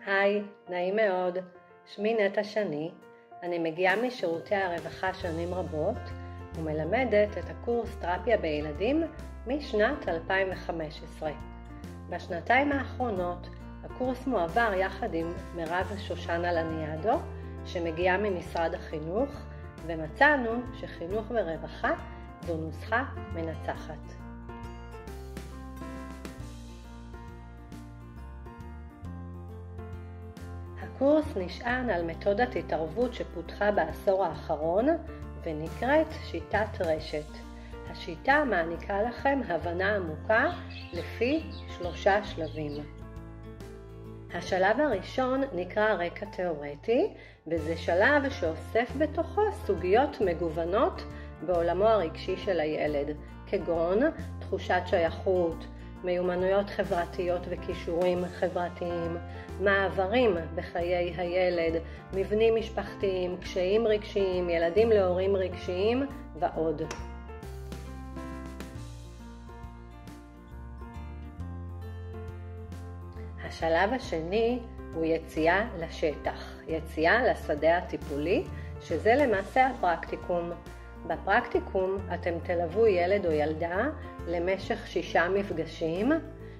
היי, נעים מאוד, שמי נטע שני, אני מגיעה משירותי הרווחה שנים רבות ומלמדת את הקורס תרפיה בילדים משנת 2015. בשנתיים האחרונות הקורס מועבר יחד עם מירב שושנה לניאדו שמגיעה ממשרד החינוך, ומצאנו שחינוך ורווחה זו נוסחה מנצחת. הקורס נשען על מתודת התערבות שפותחה בעשור האחרון ונקראת שיטת רשת. השיטה מעניקה לכם הבנה עמוקה לפי 3 שלבים. השלב הראשון נקרא רקע תיאורטי, וזה שלב שאוסף בתוכו סוגיות מגוונות בעולמו הרגשי של הילד, כגון תחושת שייכות, מיומנויות חברתיות וכישורים חברתיים, מעברים בחיי הילד, מבנים משפחתיים, קשיים רגשיים, ילדים להורים רגשיים ועוד. השלב השני הוא יציאה לשטח, יציאה לשדה הטיפולי, שזה למעשה הפרקטיקום. בפרקטיקום אתם תלוו ילד או ילדה למשך 6 מפגשים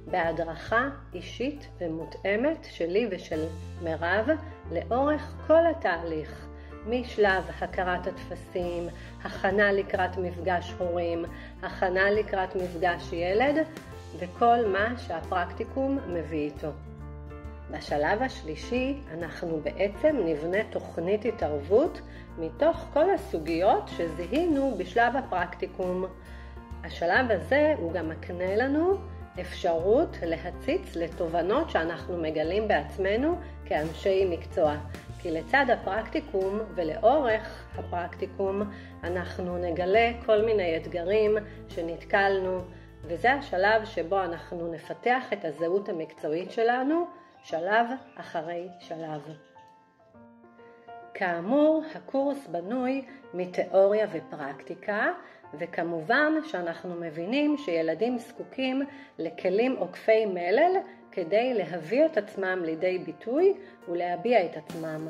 בהדרכה אישית ומותאמת שלי ושל מירב לאורך כל התהליך, משלב הכרת הטפסים, הכנה לקראת מפגש הורים, הכנה לקראת מפגש ילד וכל מה שהפרקטיקום מביא איתו. בשלב השלישי אנחנו בעצם נבנה תוכנית התערבות מתוך כל הסוגיות שזיהינו בשלב הפרקטיקום. השלב הזה הוא גם מקנה לנו אפשרות להציץ לתובנות שאנחנו מגלים בעצמנו כאנשי מקצוע. כי לצד הפרקטיקום ולאורך הפרקטיקום אנחנו נגלה כל מיני אתגרים שנתקלנו, וזה השלב שבו אנחנו נפתח את הזהות המקצועית שלנו, שלב אחרי שלב. כאמור, הקורס בנוי מתיאוריה ופרקטיקה, וכמובן שאנחנו מבינים שילדים זקוקים לכלים עוקפי מלל כדי להביא את עצמם לידי ביטוי ולהביע את עצמם.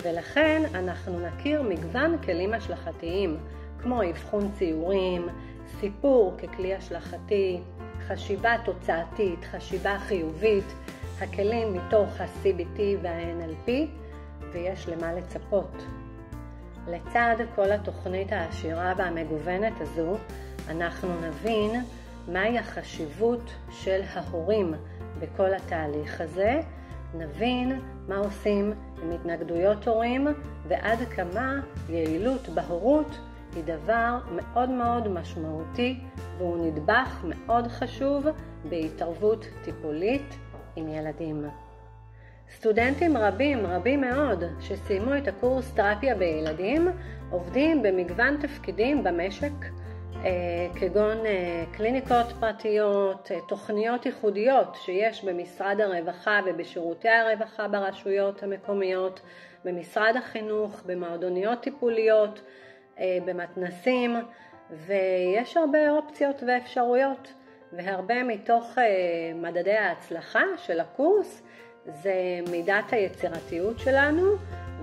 ולכן אנחנו נכיר מגוון כלים השלכתיים, כמו אבחון ציורים, סיפור ככלי השלכתי, חשיבה תוצאתית, חשיבה חיובית, הכלים מתוך ה-CBT וה-NLP, ויש למה לצפות. לצד כל התוכנית העשירה והמגוונת הזו, אנחנו נבין מהי החשיבות של ההורים בכל התהליך הזה, נבין מה עושים עם התנגדויות הורים, ועד כמה יעילות בהורות היא דבר מאוד מאוד משמעותי, והוא נדבך מאוד חשוב בהתערבות טיפולית עם ילדים. סטודנטים רבים מאוד שסיימו את הקורס תרפיה בילדים עובדים במגוון תפקידים במשק, כגון קליניקות פרטיות, תוכניות ייחודיות שיש במשרד הרווחה ובשירותי הרווחה ברשויות המקומיות, במשרד החינוך, במועדוניות טיפוליות, במתנסים, ויש הרבה אופציות ואפשרויות. והרבה מתוך מדדי ההצלחה של הקורס זה מידת היצירתיות שלנו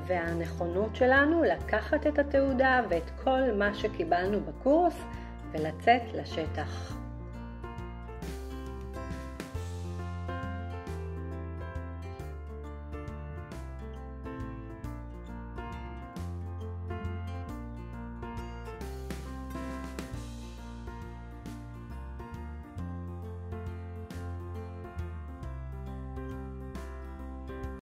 והנכונות שלנו לקחת את התעודה ואת כל מה שקיבלנו בקורס ולצאת לשטח.